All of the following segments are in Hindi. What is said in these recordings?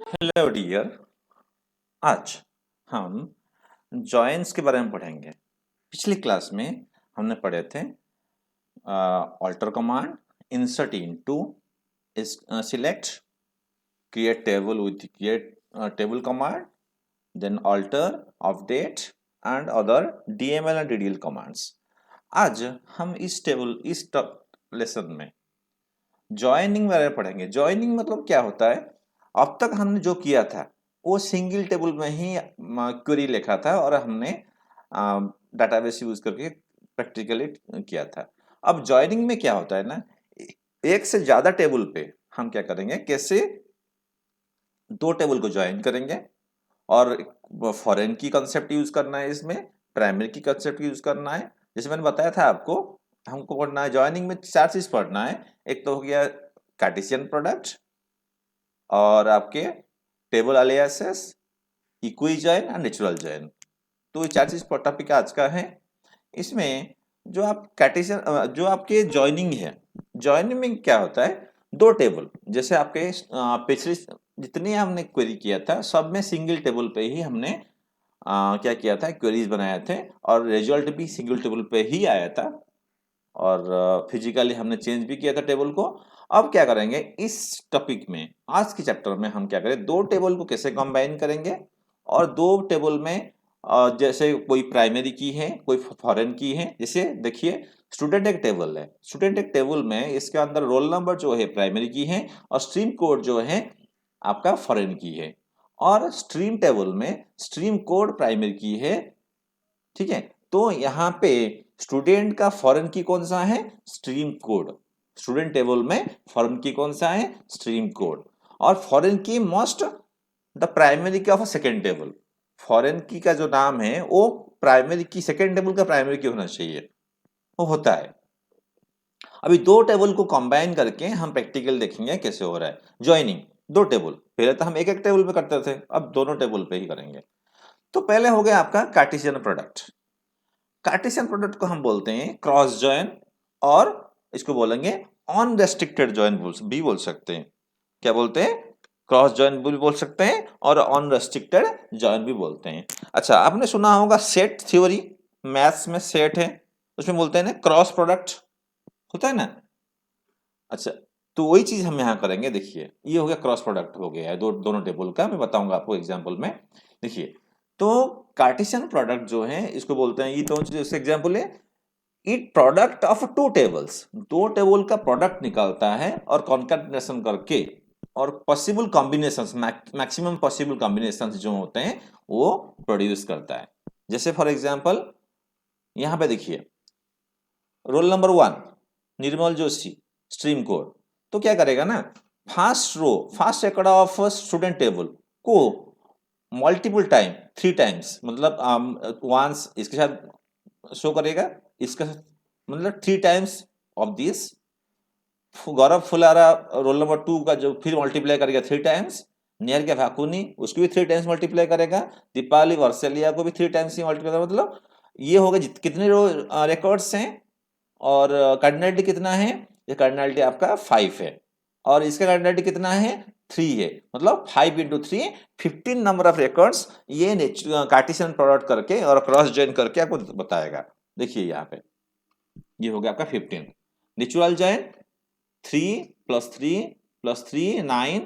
Hello dear. आज हम जॉइंस के बारे में पढ़ेंगे। पिछली क्लास में हमने पढ़े थे alter command, insert into, select, create table with create table command, then alter, update and other DML and DDL commands. आज हम इस लेसन में जॉइनिंग बारे में पढ़ेंगे। जॉइनिंग मतलब क्या होता है? अब तक हमने जो किया था वो सिंगल टेबल में ही क्वेरी लिखा था और हमने डाटाबेस यूज करके प्रैक्टिकली किया था। अब जॉइनिंग में क्या होता है ना, एक से ज्यादा टेबल पे हम क्या करेंगे, कैसे दो टेबल को ज्वाइन करेंगे और फॉरेन की कंसेप्ट यूज करना है, इसमें प्राइमरी की कंसेप्ट यूज करना है। जैसे मैंने बताया था आपको, हमको पढ़ना है जॉइनिंग में चार चीज पढ़ना है। एक तो हो गया कार्टेशियन प्रोडक्ट, और आपके टेबल अलियासेस, इक्विजॉइन और नेचुरल जॉइन। तो ये चार चीज टॉपिक आज का है। इसमें जो आप कार्टेशियन जो आपके जॉइनिंग है, जॉइनिंग में क्या होता है, दो टेबल जैसे आपके पिछले जितने हमने क्वेरी किया था सब में सिंगल टेबल पे ही हमने क्या किया था, क्वेरीज बनाए थे और रिजल्ट भी सिंगल टेबल पे ही आया था और फिजिकली हमने चेंज भी किया था टेबल को। अब क्या करेंगे इस टॉपिक में, आज के चैप्टर में हम क्या करें, दो टेबल को कैसे कंबाइन करेंगे और दो टेबल में जैसे कोई प्राइमरी की है कोई फॉरेन की है। जैसे देखिए, स्टूडेंट एक टेबल है, स्टूडेंट एक टेबल में इसके अंदर रोल नंबर जो है प्राइमरी की है और स्ट्रीम कोड जो है आपका फॉरेन की है, और स्ट्रीम टेबल में स्ट्रीम कोड प्राइमरी की है। ठीक है, तो यहाँ पे स्टूडेंट का फॉरेन की कौन सा है, स्ट्रीम कोड। स्टूडेंट टेबल में फॉरेन की कौन सा है, स्ट्रीम कोड। और फॉरेन की most the primary key of a second table. Foreign की का जो नाम है वो प्राइमरी की, सेकेंड टेबल का प्राइमरी की होना चाहिए, वो होता है। अभी दो टेबल को कंबाइन करके हम प्रैक्टिकल देखेंगे कैसे हो रहा है ज्वाइनिंग। दो टेबल, पहले तो हम एक एक टेबल पे करते थे, अब दोनों टेबल पे ही करेंगे। तो पहले हो गया आपका कार्टेशियन प्रोडक्ट। कार्टेशियन प्रोडक्ट को हम बोलते हैं क्रॉस जॉइन, और इसको बोलेंगे अनरेस्ट्रिक्टेड जॉइन भी बोल सकते हैं। क्या बोलते हैं, क्रॉस जॉइन भी बोल सकते हैं और अनरेस्ट्रिक्टेड जॉइन भी बोलते हैं। अच्छा, आपने सुना होगा सेट थ्योरी, मैथ्स में सेट है, उसमें बोलते हैं ना क्रॉस प्रोडक्ट, होता है ना। अच्छा, तो वही चीज हम यहाँ करेंगे। देखिए, ये हो गया क्रॉस प्रोडक्ट, हो गया है दोनों टेबल का, मैं बताऊंगा आपको एग्जांपल में। देखिए, तो कार्टेशियन प्रोडक्ट जो है इसको बोलते हैं, ये तो जैसे एग्जांपल है, it product of two tables, दो टेबल का प्रोडक्ट निकालता है और कॉन्कैटिनेशन करके और possible combinations, maximum possible combinations जो होते हैं वो प्रोड्यूस करता है। जैसे फॉर एग्जांपल यहाँ पे देखिए, रोल नंबर 1 निर्मल जोशी, स्ट्रीम कोड। तो क्या करेगा ना, first record of student table को मल्टीपल टाइम, 3 टाइम्स, मतलब वंस इसके साथ शो करेगा, इसका मतलब 3 times of this. Gaurav Phulara roll number 2 का जो फिर मल्टीप्लाई करेगा 3 टाइम्स, नियर के भाकुनी उसको भी 3 टाइम्स मल्टीप्लाई करेगा, दीपाली वर्सेलिया को भी 3 टाइम्स ही मल्टीप्लाई करेगा। मतलब ये होगा कितने रिकॉर्ड्स हैं और कार्डिनलिटी कितना है, ये कार्डिनलिटी आपका 5 है और इसका कार्डिनलिटी कितना है, 3 है। मतलब 5 इंटू 3, 15 नंबर ऑफ रिकॉर्ड्स ये कार्टेशियन प्रोडक्ट करके और क्रॉस जॉइन करके आपको बताएगा। देखिए यहाँ पे ये हो गया आपका 15। Natural join 3 plus 3 plus 3 9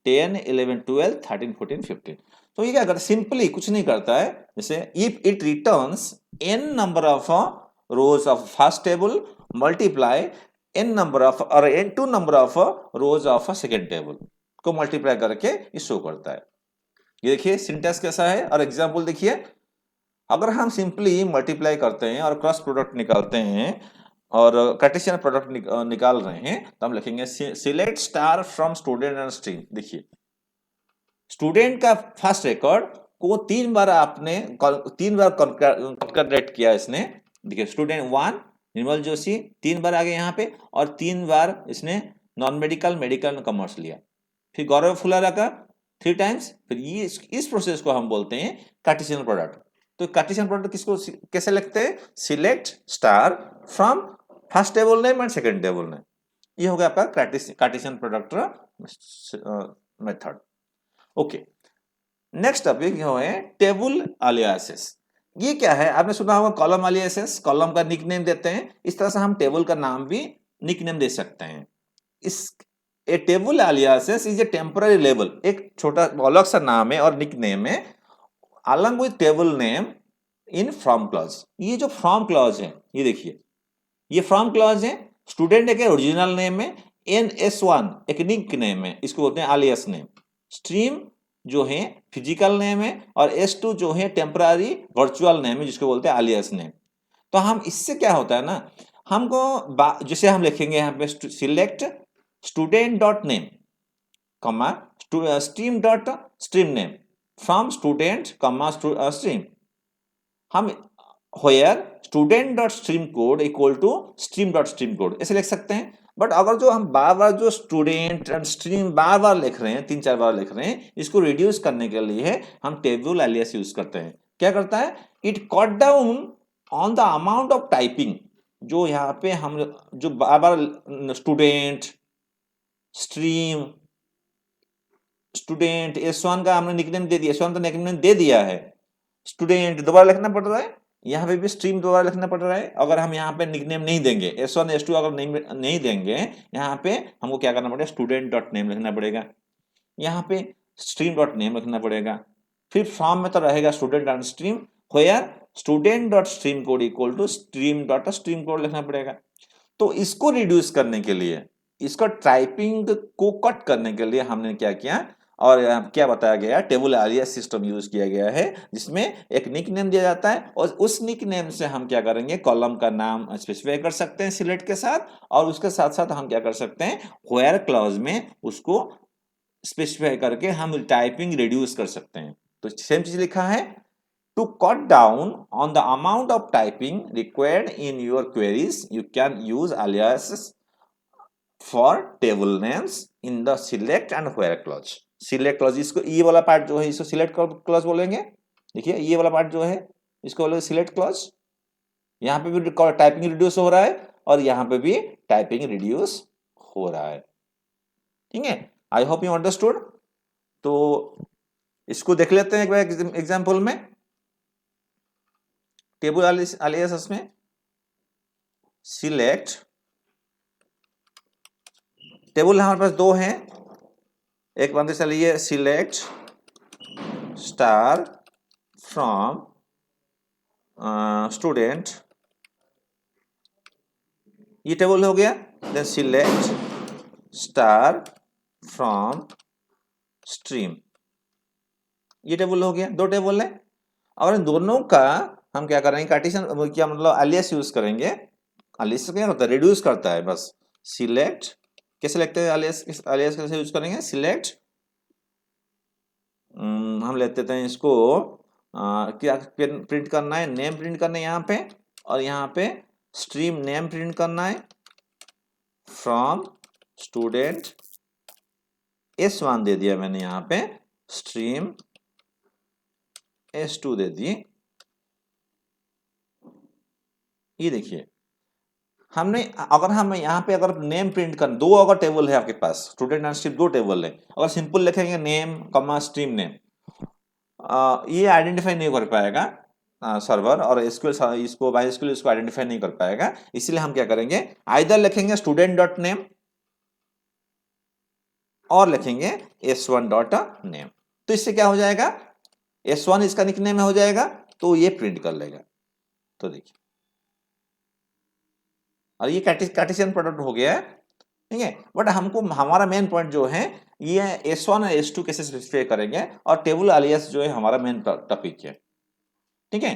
10 11 12 13 14 15। तो ये क्या करता है, सिंपली कुछ नहीं करता है। जैसे if it returns n number of rose of first table multiply n number of और n2 number of rose of second table को मल्टीप्लाई करके ये शो करता है। ये देखिए सिंटेक्स कैसा है, और एग्जांपल देखिए, अगर हम सिंपली मल्टीप्लाई करते हैं और क्रॉस प्रोडक्ट निकालते हैं और कार्टेशियन प्रोडक्ट निकाल रहे हैं, तो हम लिखेंगे select star from student and stream. देखिए, स्टूडेंट का फर्स्ट रिकॉर्ड को 3 बार आपने 3 बार कॉन्कैटिनेट किया इसने। देखिए, स्टूडेंट 1 निर्मल जोशी 3 बार आ गए यहाँ पे, और 3 बार इसने नॉन मेडिकल, मेडिकल, कॉमर्स लिया। फिर गौरव फुलारा का 3 टाइम्स। फिर ये इस प्रोसेस को हम बोलते हैं कार्टेशियन प्रोडक्ट। तो कार्टेशियन प्रोडक्ट किसको कैसे लिखते हैं, select star from first table name and second table name. ये हो गया आपका Cartesian product method. Okay, next topic जो है टेबल अलियासेस। ये क्या है, आपने सुना होगा कॉलम अलियासेस, कॉलम का निकनेम देते हैं, इस तरह से हम टेबल का नाम भी निकनेम दे सकते हैं। इस a table aliases is a temporary label, एक छोटा अलग सा नाम है और निकनेम है along with table name in from clause. ये जो फ्रॉम क्लॉज है, ये देखिए, ये फ्रॉम क्लॉज है, स्टूडेंट एक ओरिजिनल नेम है, NS1 एक निक नेम है, इसको बोलते हैं आलियास नेम, स्ट्रीम जो है फिजिकल नेम है, और S2 जो है टेम्पररी वर्चुअल नेम है जिसको बोलते हैं आलियास नेम। तो हम इससे क्या होता है ना, हमको जैसे हम लिखेंगे यहाँ पे select student dot name comma stream dot stream name from student comma stream, हम where student dot stream code equal to stream dot stream code ऐसे लिख सकते हैं। बट अगर जो हम बार बार जो स्टूडेंट एंड स्ट्रीम बार बार लिख रहे हैं, 3-4 बार लिख रहे हैं, इसको रिड्यूस करने के लिए हम टेबल एलियास यूज करते हैं। क्या करता है, it cut down on the amount of typing, जो यहाँ पे हम जो बार बार स्टूडेंट स्ट्रीम स्टूडेंट S1 का हमने निकनेम दे दिया, S1 का निकनेम दे दिया है, स्टूडेंट दोबारा लिखना पड़ रहा है, यहाँ पे भी स्ट्रीम दोबारा लिखना पड़ रहा है। अगर हम यहाँ पे निकनेम नहीं देंगे, S1 S2 अगर नहीं देंगे, यहाँ पे हमको क्या करना पड़ेगा, स्टूडेंट डॉट नेम लिखना पड़ेगा, यहाँ पे स्ट्रीम डॉट नेम लिखना पड़ेगा, फिर फ्रॉम में तो रहेगा student dot stream, where student dot stream code equal to stream dot stream code लिखना पड़ेगा। तो इसको रिड्यूस करने के लिए, इसका टाइपिंग को कट करने के लिए हमने क्या किया, और क्या बताया गया, टेबल एलियास सिस्टम यूज किया गया है, जिसमें एक निकनेम दिया जाता है और उस निकनेम से हम क्या करेंगे, कॉलम का नाम स्पेसिफाई कर सकते हैं सिलेक्ट के साथ, और उसके साथ साथ हम क्या कर सकते हैं, व्हेयर क्लॉज में उसको स्पेसिफाई करके हम टाइपिंग रिड्यूस कर सकते हैं। तो सेम चीज लिखा है, to cut down on the amount of typing required in your queries you can use aliases for table names in the select and where clause. Select clause, इसको ये वाला पार्ट जो है इसको सिलेक्ट क्लॉज बोलेंगे, देखिए ये वाला पार्ट जो है इसको बोलेंगे सिलेक्ट क्लॉज। यहाँ पे भी टाइपिंग रिड्यूस हो रहा है और यहाँ पे भी टाइपिंग रिड्यूस हो रहा है, ठीक है। I hope you understood. तो इसको देख लेते हैं एक बार एग्जाम्पल में, टेबल aliases में सिलेक्ट, टेबल हमारे पास दो हैं, एक बनते चलिए सिलेक्ट स्टार फ्रॉम स्टूडेंट, ये टेबल हो गया, then select star from stream, ये टेबल हो गया, दो टेबल है। और इन दोनों का हम क्या करेंगे, कार्टेशियन क्या मतलब alias यूज करेंगे, alias क्या होता है, रिड्यूस करता है बस। सिलेक्ट कैसे लिखते हैं, alias कैसे यूज करेंगे, सिलेक्ट हम लेते हैं इसको क्या प्रिंट करना है, नेम प्रिंट करना है यहाँ पे, और यहाँ पे स्ट्रीम नेम प्रिंट करना है, फ्रॉम स्टूडेंट S1 दे दिया मैंने, यहाँ पे स्ट्रीम S2 दे दी। ये देखिए हमने, अगर हम यहाँ पे अगर नेम प्रिंट कर, दो अगर टेबल है आपके पास, स्टूडेंट एंड स्ट्रीम दो टेबल है, अगर सिंपल लिखेंगे नेम कमा स्ट्रीम नेम, ये आइडेंटिफाई नहीं कर पाएगा सर्वर, और एसक्यूएल इसको बाय एसक्यूएल इसको आइडेंटिफाई नहीं कर पाएगा। इसलिए हम क्या करेंगे, आइदर लिखेंगे स्टूडेंट डॉट नेम और लिखेंगे S1 डॉट नेम, तो इससे क्या हो जाएगा, S1 इसका निकनेम हो जाएगा, तो ये प्रिंट कर लेगा। तो देखिए, और ये कार्टेशियन प्रोडक्ट हो गया है, ठीक है। बट हमको हमारा मेन पॉइंट जो है, ये S1 और S2 कैसे स्पेसिफाई करेंगे, और टेबल alias जो है हमारा मेन टॉपिक है, ठीक है।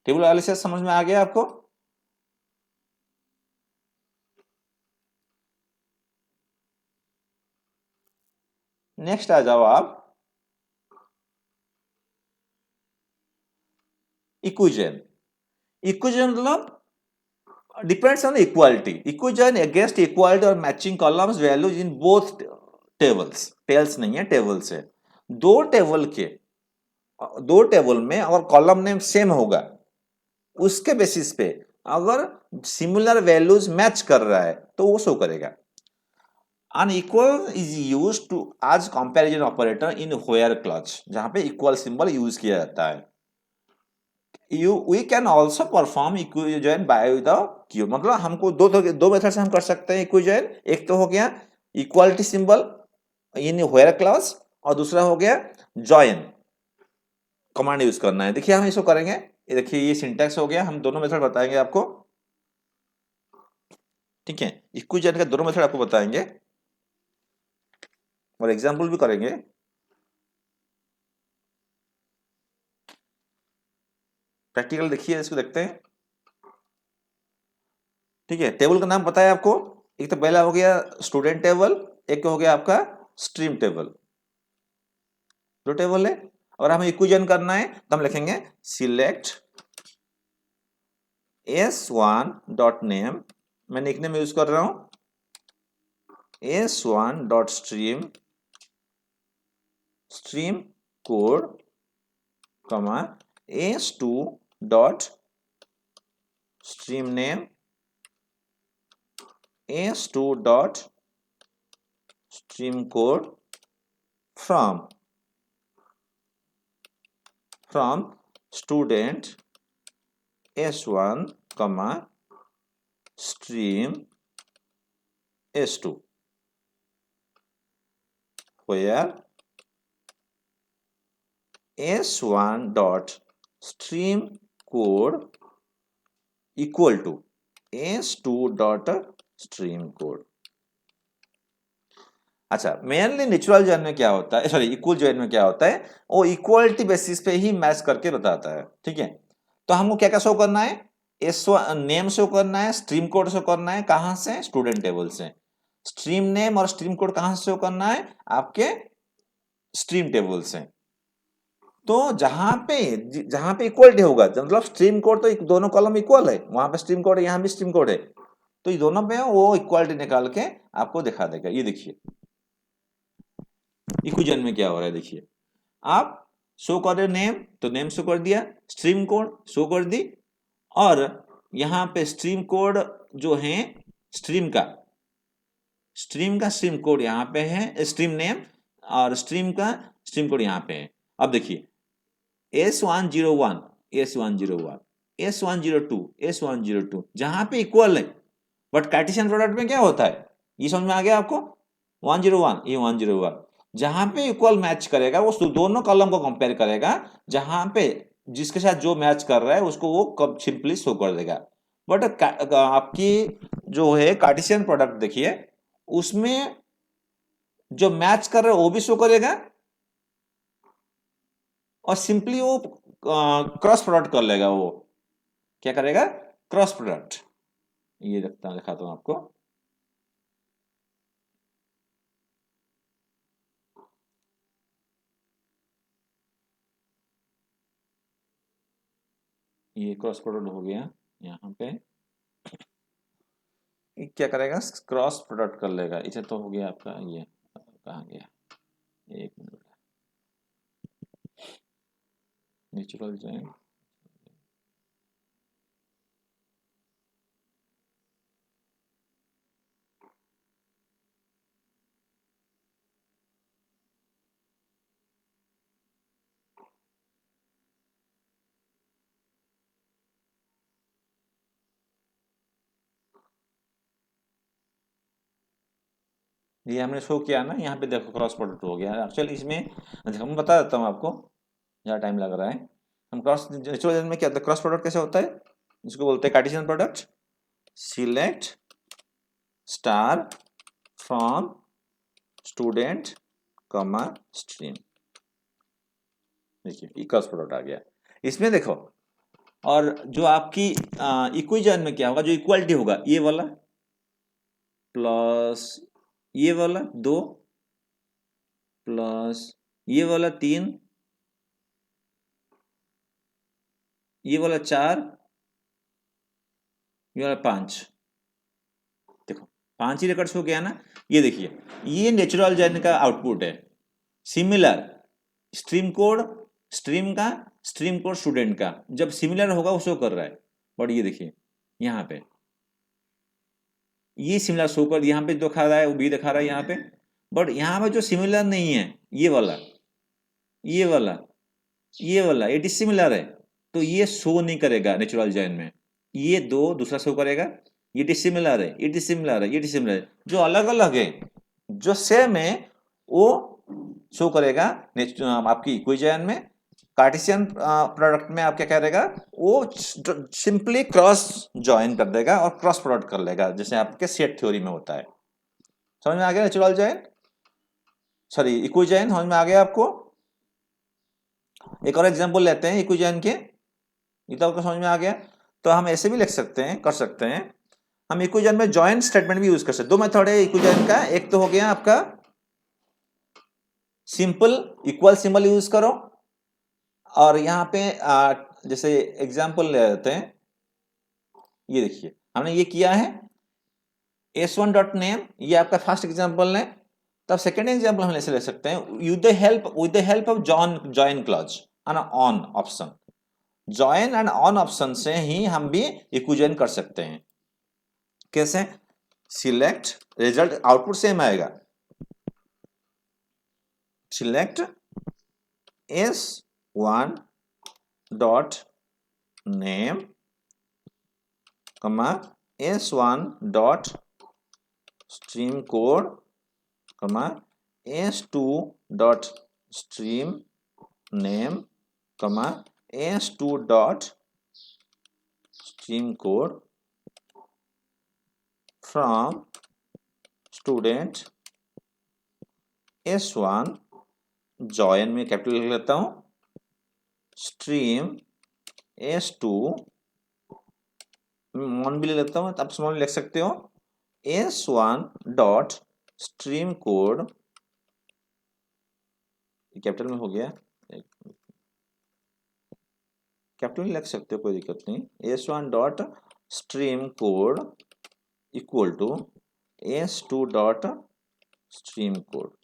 टेबल alias समझ में आ गया आपको। नेक्स्ट आ जाओ आप, इक्विजन। इक्विजन मतलब depends on equality, equivalent against equality और matching columns values in both tables, टेल्स नहीं है, टेबल्स है। दो टेबल में अगर कॉलम नेम सेम होगा, उसके बेसिस पे अगर सिमिलर वैल्यूज मैच कर रहा है तो वो शो करेगा। Unequal is use to as comparison operator in where clause, जहां पे इक्वल सिंबल यूज किया जाता है। You we can also perform equijoin by the Q, मतलब हमको दो मेथड से हम कर सकते हैं इक्विजॉइन। एक तो हो गया equality symbol in where clause, और दूसरा हो गया जॉइन कमांड यूज करना है। देखिए हम इसको करेंगे, ये देखिए ये सिंटैक्स हो गया, हम दोनों मेथड बताएंगे आपको, ठीक है। इक्विजॉइन का दोनों मेथड आपको बताएंगे और एग्जाम्पल भी करेंगे। प्रैक्टिकल देखिए, इसको देखते हैं, ठीक है। टेबल का नाम पता है आपको, एक तो पहला हो गया स्टूडेंट टेबल, एक हो गया आपका स्ट्रीम टेबल, दो टेबल है। और हमें इक्विजन करना है तो हम लिखेंगे सिलेक्ट s1 डॉट नेम, मैं निकनेम यूज कर रहा हूं, s1 dot stream stream code कमा s2 dot stream name s2 dot stream code from student s1 कमा stream s2 where s1 dot stream code equal to s2 dot stream code। अच्छा, मेनली नेचुरल जॉइन में क्या होता है, सॉरी इक्वल जॉइन में क्या होता है, वो इक्वलिटी बेसिस पे ही मैच करके बताता है, ठीक है। तो हमको क्या क्या शो करना है, S1 नेम शो करना है, स्ट्रीम कोड शो करना है, कहां से, स्टूडेंट टेबल से। स्ट्रीम नेम और स्ट्रीम कोड कहां से शो करना है, आपके स्ट्रीम टेबल से। तो जहां पे इक्वलिटी होगा, मतलब स्ट्रीम कोड तो दोनों कॉलम इक्वल है, वहां पे स्ट्रीम कोड है, यहाँ भी स्ट्रीम कोड है, तो ये दोनों पे वो इक्वलिटी निकाल के आपको दिखा देगा। ये देखिए इक्विजन में क्या हो रहा है, देखिए आप शो कर रहे नेम, तो नेम शो कर दिया, स्ट्रीम कोड शो कर दी, और यहाँ पे स्ट्रीम कोड जो है स्ट्रीम का स्ट्रीम कोड यहाँ पे है, स्ट्रीम नेम, और स्ट्रीम का स्ट्रीम कोड यहाँ पे है। अब देखिए S101 S101 S102 S102 जहां पे इक्वल है, बट कार्टेशियन प्रोडक्ट में क्या होता है, ये समझ में आ गया आपको, 101 ये 101 जहां पे इक्वल मैच करेगा वो दोनों कॉलम को कंपेयर करेगा, जहां पे जिसके साथ जो मैच कर रहा है उसको वो कब सिंपली शो कर देगा। बट आपकी जो है कार्टेशियन प्रोडक्ट देखिए, उसमें जो मैच कर रहा है वो भी शो करेगा, और सिंपली वो क्रॉस प्रोडक्ट कर लेगा, वो क्या करेगा, क्रॉस प्रोडक्ट। ये दिखाता हूं आपको, ये क्रॉस प्रोडक्ट हो गया यहाँ पे, क्या करेगा, क्रॉस प्रोडक्ट कर लेगा। इसे तो हो गया आपका, ये कहाँ गया, एक मिनट, नेचुरल जॉइन, ये हमने शो किया ना, यहाँ पे देखो क्रॉस प्रोडक्ट हो गया। एक्चुअली इसमें हम बता देता हूँ आपको, ज़्यादा टाइम लग रहा है। हम क्रॉस नेचुरल जॉइन में क्या होता है, क्रॉस प्रोडक्ट कैसे होता है, इसको बोलते हैं Cartesian product, select star from student comma stream. देखिए क्रॉस प्रोडक्ट आ गया इसमें, देखो। और जो आपकी इक्विजन में क्या होगा, जो इक्वलिटी होगा, ये वाला प्लस ये वाला 2 प्लस ये वाला 3, ये वाला 4, ये वाला 5। देखो 5 ही रिकॉर्ड्स हो गया ना। ये देखिए ये नेचुरल जॉइन का आउटपुट है। सिमिलर स्ट्रीम का स्ट्रीम कोड स्टूडेंट का जब सिमिलर होगा वो शो कर रहा है। बट ये देखिए यहाँ पे ये सिमिलर शो कर, यहाँ पे दिखा रहा है, वो बी दिखा रहा है यहाँ पे, बट यहाँ पे जो सिमिलर नहीं है ये वाला, ये वाला, ये वाला, ये डिसिमिलर है, तो ये शो नहीं करेगा नेचुरल जॉइन में। ये दो दूसरा शो करेगा, ये डिसिमिलर है, ये डिसिमिलर है, ये डिसिमिलर है। जो अलग अलग है, जो सेम है, वो शो करेगा आपकी इक्विजन में। कार्टेशियन प्रोडक्ट में आप क्या करेगा, वो सिंपली क्रॉस जॉइन कर देगा और क्रॉस प्रोडक्ट कर लेगा, जैसे आपके सेट थ्योरी में होता है। समझ में आ गया नेचुरल जॉइन, सॉरी इक्विजन समझ में आ गया आपको? एक और एग्जांपल लेते हैं इक्विजन के, ये तो आपको समझ में आ गया। तो हम ऐसे भी लिख सकते हैं, कर सकते हैं, हम इक्विजन में जॉइन स्टेटमेंट भी यूज कर सकते हैं। दो मेथड है इक्विजन का, एक तो हो गया आपका सिंपल इक्वल सिंबल यूज करो, और यहाँ पे जैसे एग्जांपल ले लेते हैं, ये देखिए हमने ये किया है s1 डॉट नेम, ये आपका फर्स्ट एग्जांपल है। तब सेकेंड एग्जांपल हम ऐसे ले सकते हैं, with the help of join clause and on option. Join and on option से ही हम भी इक्विजन कर सकते हैं। कैसे? सिलेक्ट, रिजल्ट आउटपुट सेम आएगा, सिलेक्ट s1 डॉट नेम कमा s1 डॉट स्ट्रीम कोड कमा s2 डॉट स्ट्रीम नेम कमा s2 dot stream code from student s1 join में कैपिटल लिख लेता हूं, स्ट्रीम s2 मॉन भी ले लेता हूं, आप स्मॉल लिख सकते हो, s1 dot stream code, capital में हो गया, कैपिटल लिख सकते हो कोई दिक्कत नहीं, s1 dot stream code equal to s2 dot stream code.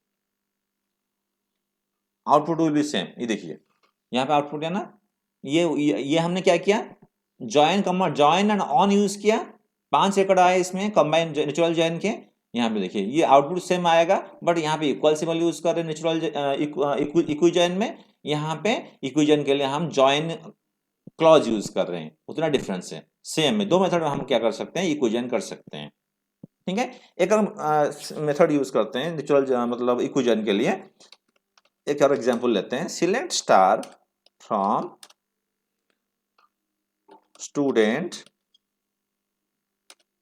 Output will be same. ये देखिए यहाँ पे आउटपुट है ना, ये हमने क्या किया, जॉइन एंड ऑन यूज किया, 5 एकड़ आए इसमें कंबाइन नेचुरल जॉइन के। यहाँ पे देखिए ये आउटपुट सेम आएगा, बट यहाँ पे इक्वल सिंबल यूज कर रहे हैं नेचुरल इक्विजन में, यहाँ पे इक्विजन के लिए हम जॉइन क्लॉज यूज कर रहे हैं, उतना डिफरेंस है। सेम है, दो मेथड हम क्या कर सकते हैं, इक्विजन कर सकते हैं। ठीक है, एक मेथड यूज करते हैं नेचुरल मतलब इक्विजन के लिए। एक और एग्जांपल लेते हैं, select star from student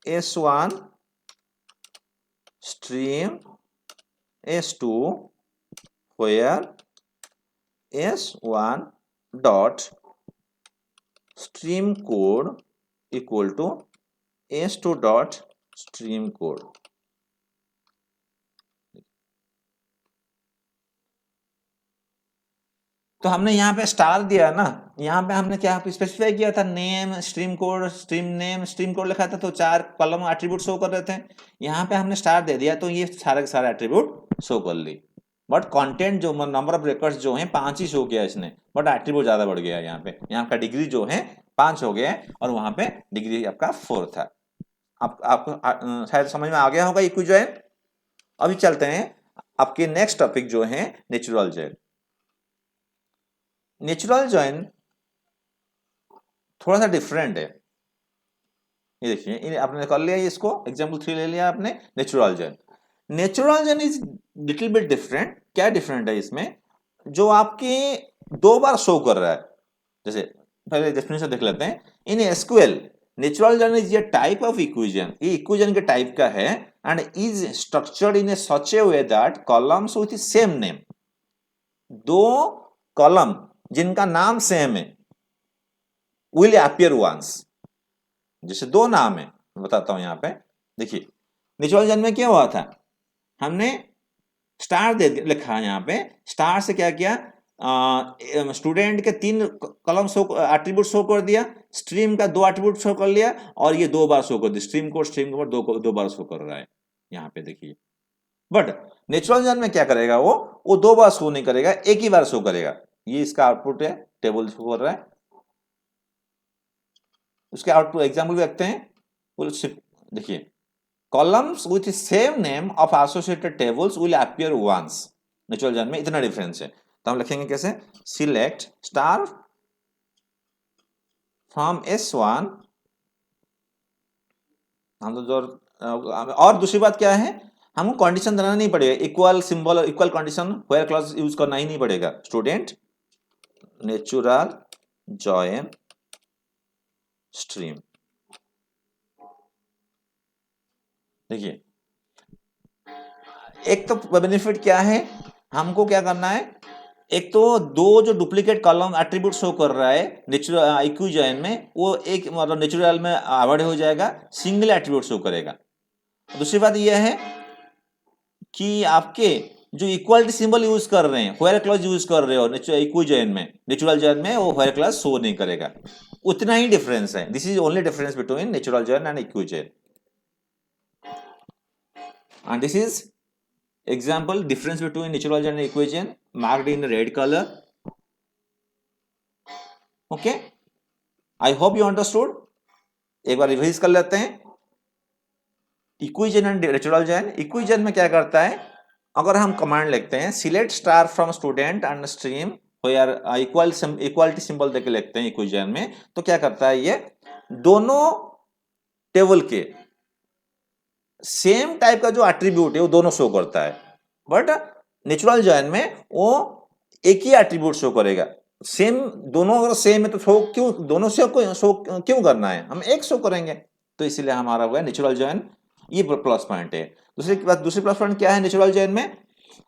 s1 stream s2 where s1 dot stream code equal to s2 dot stream code. तो हमने यहाँ पे स्टार दिया ना, यहाँ पे हमने क्या स्पेसिफाई किया था, name stream code, stream name stream code लिखा था, तो 4 कॉलम एट्रीब्यूट शो कर रहे थे। यहाँ पे हमने स्टार दे दिया तो ये सारे के सारे एट्रीब्यूट शो कर ली, बट कंटेंट जो नंबर ऑफ रिकॉर्ड्स जो हैं 5 ही शो किया इसने, बट एट्रीब्यूट ज्यादा बढ़ गया यहाँ पे। यहाँ का डिग्री जो है 5 हो गया और वहां पे डिग्री आपका 4 था। आपको शायद समझ में आ गया होगा इक्विजन। अभी चलते हैं आपके नेक्स्ट टॉपिक जो है नेचुरल जॉइन। नेचुरल जॉइन थोड़ा सा डिफरेंट है। ये देखिए आपने कर लिया, इसको एग्जांपल 3 ले लिया आपने, natural join. Natural join is little bit different. क्या डिफरेंट है इसमें, जो आपके 2 बार शो कर रहा है। जैसे पहले डेफिनेशन देख लेते हैं, in SQL natural join is a type of equation, ये इक्वेशन के टाइप का है, and is structured in A such A way that columns with same name, 2 column जिनका नाम सेम है विल अपीयर वंस। जैसे 2 नाम है, बताता हूं यहाँ पे देखिए, नेचुरल जॉइन में क्या हुआ था, हमने स्टार दे लिखा है, यहाँ पे स्टार से क्या किया, स्टूडेंट के 3 कॉलम शो एट्रीब्यूट शो कर दिया, स्ट्रीम का 2 एट्रीब्यूट शो कर लिया, और ये 2 बार शो कर दिया, स्ट्रीम कोड 2 बार शो कर रहा है यहाँ पे देखिए। बट नेचुरल जॉइन में क्या करेगा, वो 2 बार शो नहीं करेगा, एक ही बार शो करेगा। ये इसका आउटपुट है, टेबल शो कर रहा है, उसके आउटपुट एग्जाम्पल भी रखते हैं। देखिए columns with same name of associated tables will appear once. Natural join में इतना डिफरेंस है, तो हम लिखेंगे कैसे, सिलेक्ट स्टार फ्रॉम S1। हम तो जो और दूसरी बात क्या है, हमको कंडीशन देना नहीं पड़ेगा, इक्वल सिंबल और equal condition where clause use करना ही नहीं पड़ेगा। स्टूडेंट नेचुरल जॉइन स्ट्रीम, देखिए एक तो बेनिफिट क्या है, हमको क्या करना है, एक तो दो जो डुप्लीकेट कॉलम एट्रीब्यूट शो कर रहा है नेचुरल इक्विजॉइन में, वो एक मतलब नेचुरल में अवॉइड हो जाएगा, सिंगल एट्रीब्यूट शो करेगा। दूसरी बात यह है कि आपके जो इक्वालिटी सिंबल यूज कर रहे हैं, व्हेयर क्लॉज यूज कर रहे हो इक्विजॉइन में, नेचुरल जॉइन में वो व्हेयर क्लॉज शो नहीं करेगा, उतना ही डिफरेंस है। This is only difference between natural join and equijoin, and this is example difference between natural join and equation marked in red color. Okay, I hope you understood. एक बार रिवाइज कर लेते हैं। इक्विजन एंड नेचुरल जॉइन, इक्विजन में क्या करता है, अगर हम कमांड लिखते हैं select star from student and stream यार इक्वालिटी सिंबल देके लिखते हैं इक्विजन में, तो क्या करता है, ये दोनों टेबल के सेम टाइप का जो एट्रीब्यूट है वो दोनों शो करता है, बट नेचुरल जॉइन में वो एक ही एट्रीब्यूट शो करेगा। सेम दोनों अगर सेम है तो शो क्यों, दोनों से शो क्यों करना है, हम एक शो करेंगे, तो इसीलिए हमारा हुआ नेचुरल जॉइन, ये प्लस पॉइंट है। दूसरी प्लस पॉइंट क्या है नेचुरल जॉइन में,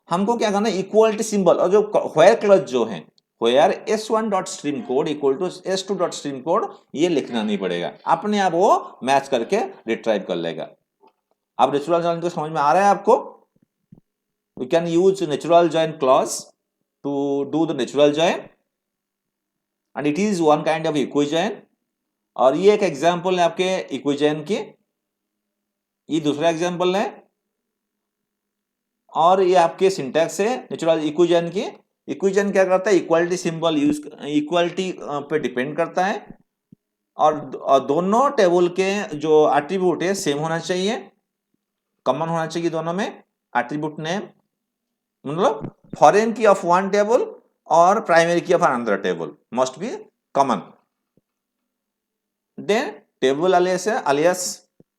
हमको क्या करना है, इक्वालिटी सिंबल और जो व्हेयर क्लॉज जो है, where S1 dot stream code equal to S2 dot stream code, ये लिखना नहीं पड़ेगा, अपने आप वो मैच करके रिट्राइव कर लेगा। अब नेचुरल जॉइन तो समझ में आ रहा है आपको, we can use natural join clause to do the natural join and it is one kind of equijoin। और ये एक एग्जांपल है आपके इक्विजॉइन की, ये दूसरा एग्जांपल है, और ये आपके सिंटैक्स है नेचुरल इक्विजॉइन की। इक्विजॉइन क्या करता है, इक्वालिटी सिंबल यूज, इक्वालिटी पे डिपेंड करता है, और दोनों टेबल के जो एट्रीब्यूट है सेम होना चाहिए, कॉमन होना चाहिए दोनों में। एट्रीब्यूट नेम मतलब foreign key of one table और primary key of another table must be common. Then table alias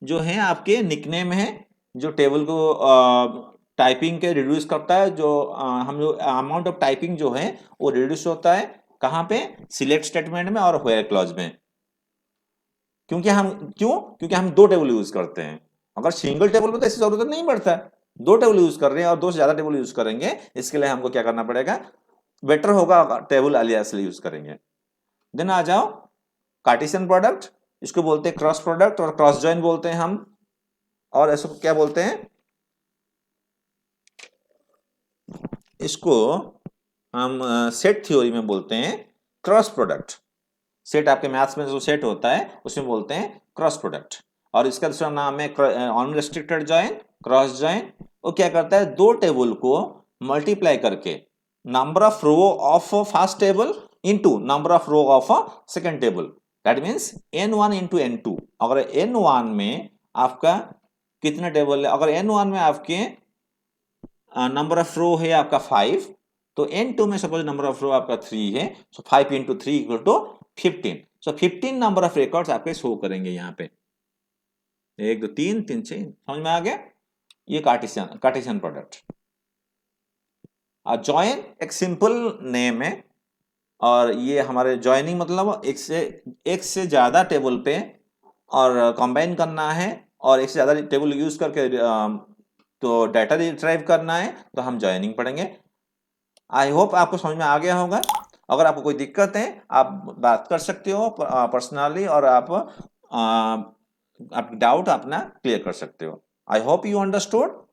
जो है आपके निकनेम है, जो टेबल को टाइपिंग के रिड्यूस करता है, जो हम जो अमाउंट ऑफ टाइपिंग जो है वो रिड्यूस होता है कहाँ पे, सिलेक्ट स्टेटमेंट में और व्हेयर क्लॉज में। क्योंकि हम दो टेबल यूज करते हैं, अगर सिंगल टेबल में तो ऐसी जरूरत नहीं पड़ता है, दो टेबल यूज कर रहे हैं और दो से ज्यादा टेबल यूज करेंगे, इसके लिए हमको क्या करना पड़ेगा, बेटर होगा टेबल अलियास यूज करेंगे। देन आ जाओ कार्टेशियन प्रोडक्ट, इसको बोलते हैं क्रॉस प्रोडक्ट और क्रॉस जॉइन बोलते हैं हम, और इसको क्या बोलते हैं, इसको हम सेट थ्योरी में बोलते हैं क्रॉस प्रोडक्ट। सेट आपके मैथ्स में जो सेट होता है उसमें बोलते हैं क्रॉस प्रोडक्ट। और इसका दूसरा नाम है अनरिस्ट्रिक्टेड जॉइन, क्रॉस जॉइन। वो क्या करता है, दो टेबल को मल्टीप्लाई करके number of row of first table into number of row of second table, that means n1 into n2। अगर n1 में आपका कितने टेबल है, अगर n1 में आपके नंबर ऑफ रो है आपका 5, तो n2 में सपोज नंबर ऑफ रो आपका 3 है, so 5 into 3 equal to 15। So 15 number of records आपके शो करेंगे यहाँ पे, 1 2 3 3 6, समझ में आ गया। ये कार्टेशियन प्रोडक्ट। जॉइन एक सिंपल नेम है, और ये हमारे जॉइनिंग मतलब एक से ज्यादा टेबल पे और कंबाइन करना है, और एक से ज्यादा टेबल यूज करके तो डाटा रिट्राइव करना है, तो हम जॉइनिंग पढ़ेंगे। आई होप आपको समझ में आ गया होगा। अगर आपको कोई दिक्कत है आप बात कर सकते हो पर्सनली, और आप डाउट अपना क्लियर कर सकते हो। आई होप यू अंडरस्टूड।